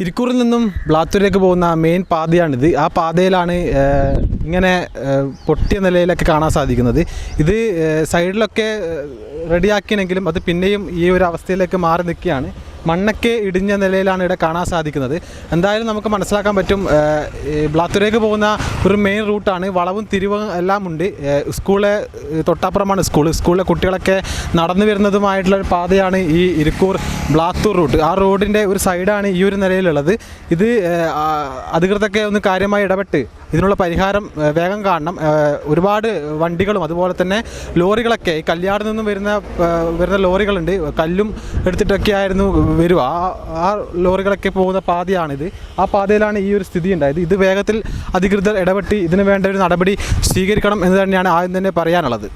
ഇരിക്കൂറിൽ നിന്നും ബ്ലാത്തൂരിലേക്ക് പോകുന്ന മെയിൻ പാതയാണിത്. ആ പാതയിലാണ് ഇങ്ങനെ പൊട്ടിയ നിലയിലൊക്കെ കാണാൻ സാധിക്കുന്നത്. ഇത് സൈഡിലൊക്കെ റെഡിയാക്കിയെങ്കിലും അത് പിന്നെയും ഈ ഒരു അവസ്ഥയിലേക്ക് മാറി നിൽക്കുകയാണ്. മണ്ണൊക്കെ ഇടിഞ്ഞ നിലയിലാണ് ഇവിടെ കാണാൻ സാധിക്കുന്നത്. എന്തായാലും നമുക്ക് മനസ്സിലാക്കാൻ പറ്റും ബ്ലാത്തൂരിലേക്ക് പോകുന്ന ഒരു മെയിൻ റൂട്ടാണ്. വളവും തിരിവും എല്ലാം ഉണ്ട്. സ്കൂളെ തൊട്ടപ്പുറമാണ് സ്കൂളിലെ കുട്ടികളൊക്കെ നടന്നു വരുന്നതുമായിട്ടുള്ള ഒരു പാതയാണ് ഈ ഇരിക്കൂർ ബ്ലാത്തൂർ റൂട്ട്. ആ റോഡിൻ്റെ ഒരു സൈഡാണ് ഈ ഒരു നിലയിലുള്ളത്. ഇത് അധികൃതരൊക്കെ ഒന്ന് കാര്യമായി ഇടപെട്ട് ഇതിനുള്ള പരിഹാരം വേഗം കാണണം. ഒരുപാട് വണ്ടികളും അതുപോലെ തന്നെ ലോറികളൊക്കെ ഈ കല്യാട് നിന്നും വരുന്ന ലോറികളുണ്ട്. കല്ലും എടുത്തിട്ടൊക്കെ ആയിരുന്നു വരിക. ആ ലോറികളൊക്കെ പോകുന്ന പാതയാണിത്. ആ പാതയിലാണ് ഈ ഒരു സ്ഥിതി ഉണ്ടായത്. ഇത് വേഗത്തിൽ അധികൃതർ ഇടപെട്ട് ഇതിന് വേണ്ട ഒരു നടപടി സ്വീകരിക്കണം എന്ന് തന്നെയാണ് ആദ്യം തന്നെ പറയാനുള്ളത്.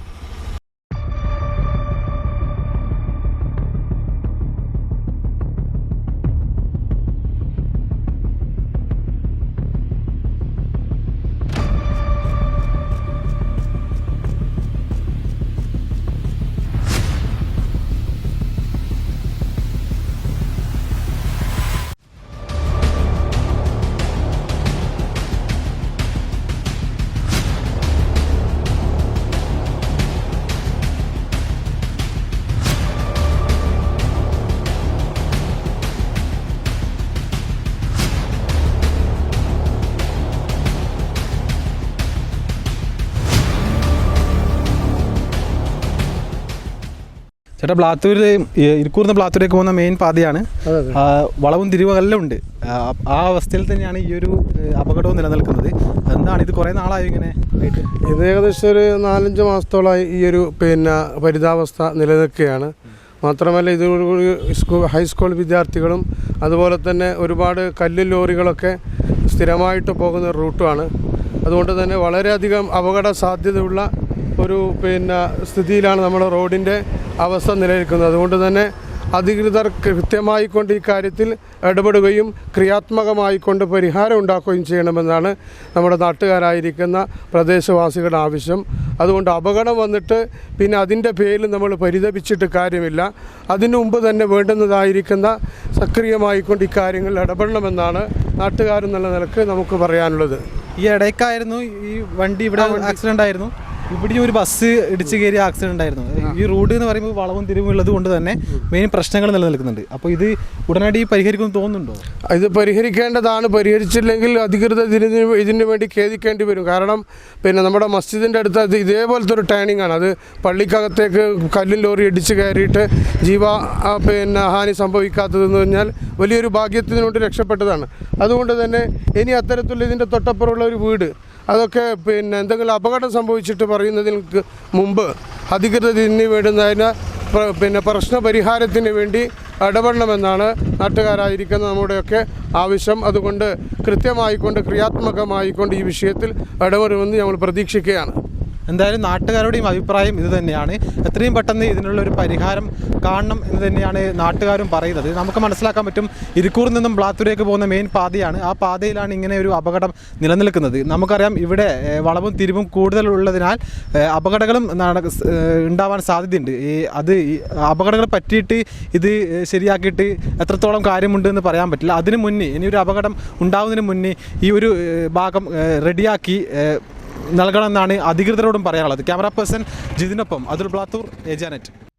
ചേട്ടാ, ഇരിക്കൂർന്ന് ബ്ലാത്തൂരിലേക്ക് പോകുന്ന മെയിൻ പാതയാണ്. വളവും തിരിവുകളെല്ലാം ഉണ്ട്. ആ അവസ്ഥയിൽ തന്നെയാണ് ഈ ഒരു അപകടവും നിലനിൽക്കുന്നത്. എന്താണ് ഇത് കുറേ നാളായി ഇങ്ങനെ? ഇത് ഏകദേശം ഒരു 4-5 മാസത്തോളമായി ഈ ഒരു പരിതാവസ്ഥ നിലനിൽക്കുകയാണ്. മാത്രമല്ല ഇതോടുകൂടി ഹൈസ്കൂൾ വിദ്യാർത്ഥികളും അതുപോലെ തന്നെ ഒരുപാട് കല്ല് ലോറികളൊക്കെ സ്ഥിരമായിട്ട് പോകുന്ന റൂട്ടുമാണ്. അതുകൊണ്ട് തന്നെ വളരെയധികം അപകട സാധ്യതയുള്ള ഒരു സ്ഥിതിയിലാണ് നമ്മുടെ റോഡിൻ്റെ അവസ്ഥ നിലനിൽക്കുന്നത്. അതുകൊണ്ട് തന്നെ അധികൃതർ കൃത്യമായിക്കൊണ്ട് ഈ കാര്യത്തിൽ ഇടപെടുകയും ക്രിയാത്മകമായിക്കൊണ്ട് പരിഹാരം ഉണ്ടാക്കുകയും ചെയ്യണമെന്നാണ് നമ്മുടെ നാട്ടുകാരായിരിക്കുന്ന പ്രദേശവാസികളുടെ ആവശ്യം. അതുകൊണ്ട് അപകടം വന്നിട്ട് പിന്നെ അതിൻ്റെ പേരിൽ നമ്മൾ പരിതപിച്ചിട്ട് കാര്യമില്ല. അതിനു മുമ്പ് തന്നെ വേണ്ടുന്നതായിരിക്കുന്ന സക്രിയമായിക്കൊണ്ട് ഇക്കാര്യങ്ങളിൽ ഇടപെടണമെന്നാണ് നാട്ടുകാരെന്നുള്ള നിലക്ക് നമുക്ക് പറയാനുള്ളത്. ഈ ഇടയ്ക്കായിരുന്നു ഈ വണ്ടി ഇവിടെ ആക്സിഡൻ്റ് ആയിരുന്നു. ഇവിടെ ഒരു ബസ് ഇടിച്ചു കയറിയ ആക്സിഡൻ്റ് ആയിരുന്നു. ഈ റോഡ് എന്ന് പറയുമ്പോൾ വളവും തിരിവും ഉള്ളത് കൊണ്ട് തന്നെ മെയിൻ പ്രശ്നങ്ങൾ നിലനിൽക്കുന്നുണ്ട്. അപ്പോൾ ഇത് ഉടനടി പരിഹരിക്കുമെന്ന് തോന്നുന്നുണ്ടോ? ഇത് പരിഹരിക്കേണ്ടതാണ്. പരിഹരിച്ചില്ലെങ്കിൽ അധികൃതർ ഇതിനു വേണ്ടി ഖേദിക്കേണ്ടി വരും. കാരണം നമ്മുടെ മസ്ജിദിൻ്റെ അടുത്ത് ഇതേപോലത്തെ ഒരു ടേണിംഗ് ആണ്. അത് പള്ളിക്കകത്തേക്ക് കല്ലും ലോറി ഇടിച്ച് കയറിയിട്ട് ഹാനി സംഭവിക്കാത്തതെന്ന് പറഞ്ഞാൽ വലിയൊരു ഭാഗ്യത്തിനുകൊണ്ട് രക്ഷപ്പെട്ടതാണ്. അതുകൊണ്ട് തന്നെ ഇനി അത്തരത്തിലുള്ള ഇതിൻ്റെ തൊട്ടപ്പുറമുള്ള ഒരു വീട് അതൊക്കെ എന്തെങ്കിലും അപകടം സംഭവിച്ചിട്ട് പറയുന്നതിന് മുമ്പ് അധികൃതർ ഇതിന് വേണ്ടുന്നതിന് പ്രശ്ന പരിഹാരത്തിന് വേണ്ടി ഇടപെടണമെന്നാണ് നാട്ടുകാരായിരിക്കുന്ന നമ്മുടെയൊക്കെ ആവശ്യം. അതുകൊണ്ട് കൃത്യമായിക്കൊണ്ട് ക്രിയാത്മകമായിക്കൊണ്ട് ഈ വിഷയത്തിൽ ഇടപെടുമെന്ന് ഞങ്ങൾ പ്രതീക്ഷിക്കുകയാണ്. എന്തായാലും നാട്ടുകാരുടെയും അഭിപ്രായം ഇത് തന്നെയാണ്. എത്രയും പെട്ടെന്ന് ഇതിനുള്ളൊരു പരിഹാരം കാണണം എന്ന് തന്നെയാണ് നാട്ടുകാരും പറയുന്നത്. നമുക്ക് മനസ്സിലാക്കാൻ പറ്റും ഇരിക്കൂറിൽ നിന്നും ബ്ലാത്തൂരിലേക്ക് പോകുന്ന മെയിൻ പാതയാണ്. ആ പാതയിലാണ് ഇങ്ങനെ ഒരു അപകടം നിലനിൽക്കുന്നത്. നമുക്കറിയാം ഇവിടെ വളവും തിരിവും കൂടുതലുള്ളതിനാൽ അപകടങ്ങളും ഉണ്ടാവാൻ സാധ്യതയുണ്ട്. അപകടങ്ങൾ പറ്റിയിട്ട് ഇത് ശരിയാക്കിയിട്ട് എത്രത്തോളം കാര്യമുണ്ട് എന്ന് പറയാൻ പറ്റില്ല. അതിനു മുന്നേ ഇനിയൊരു അപകടം ഉണ്ടാവുന്നതിന് മുന്നേ ഈ ഒരു ഭാഗം റെഡിയാക്കി നൽകണമെന്നാണ് അധികൃതരോടും പറയാനുള്ളത്. ക്യാമറ പേഴ്സൺ ജിതിനൊപ്പം അതുൽ ബ്ലാത്തൂർ, ഏഷ്യാനെറ്റ്.